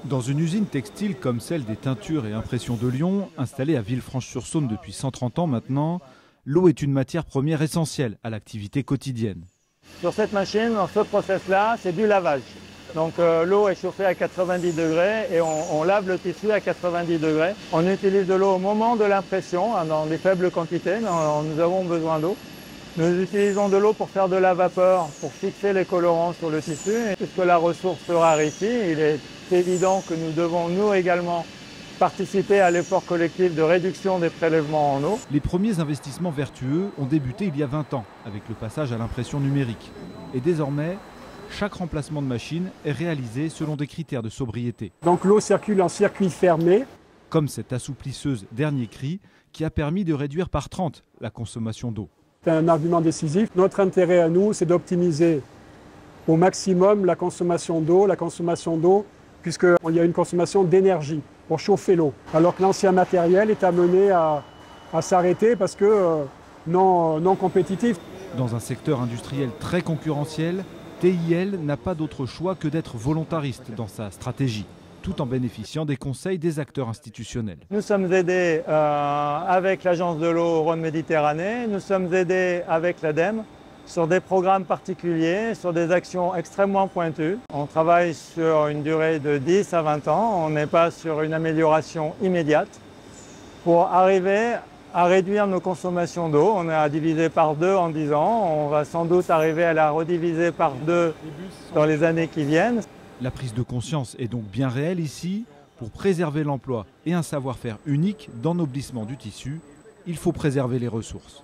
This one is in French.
Dans une usine textile comme celle des teintures et impressions de Lyon, installée à Villefranche-sur-Saône depuis 130 ans maintenant, l'eau est une matière première essentielle à l'activité quotidienne. Sur cette machine, dans ce process-là, c'est du lavage. Donc l'eau est chauffée à 90 degrés et on lave le tissu à 90 degrés. On utilise de l'eau au moment de l'impression, dans des faibles quantités, nous avons besoin d'eau. Nous utilisons de l'eau pour faire de la vapeur, pour fixer les colorants sur le tissu. Et puisque la ressource se raréfie, il est évident que nous devons nous également participer à l'effort collectif de réduction des prélèvements en eau. Les premiers investissements vertueux ont débuté il y a 20 ans avec le passage à l'impression numérique. Et désormais, chaque remplacement de machine est réalisé selon des critères de sobriété. Donc l'eau circule en circuit fermé. Comme cette assouplisseuse dernier cri qui a permis de réduire par 30 la consommation d'eau. C'est un argument décisif. Notre intérêt à nous, c'est d'optimiser au maximum la consommation d'eau, puisqu'il y a une consommation d'énergie pour chauffer l'eau. Alors que l'ancien matériel est amené à s'arrêter parce que non compétitif. Dans un secteur industriel très concurrentiel, TIL n'a pas d'autre choix que d'être volontariste dans sa stratégie, tout en bénéficiant des conseils des acteurs institutionnels. Nous sommes aidés avec l'Agence de l'eau Rhône-Méditerranée, nous sommes aidés avec l'ADEME sur des programmes particuliers, sur des actions extrêmement pointues. On travaille sur une durée de 10 à 20 ans, on n'est pas sur une amélioration immédiate. Pour arriver à réduire nos consommations d'eau, on a divisé par 2 en 10 ans, on va sans doute arriver à la rediviser par 2 dans les années qui viennent. La prise de conscience est donc bien réelle ici. Pour préserver l'emploi et un savoir-faire unique dans l'ennoblissement du tissu, il faut préserver les ressources.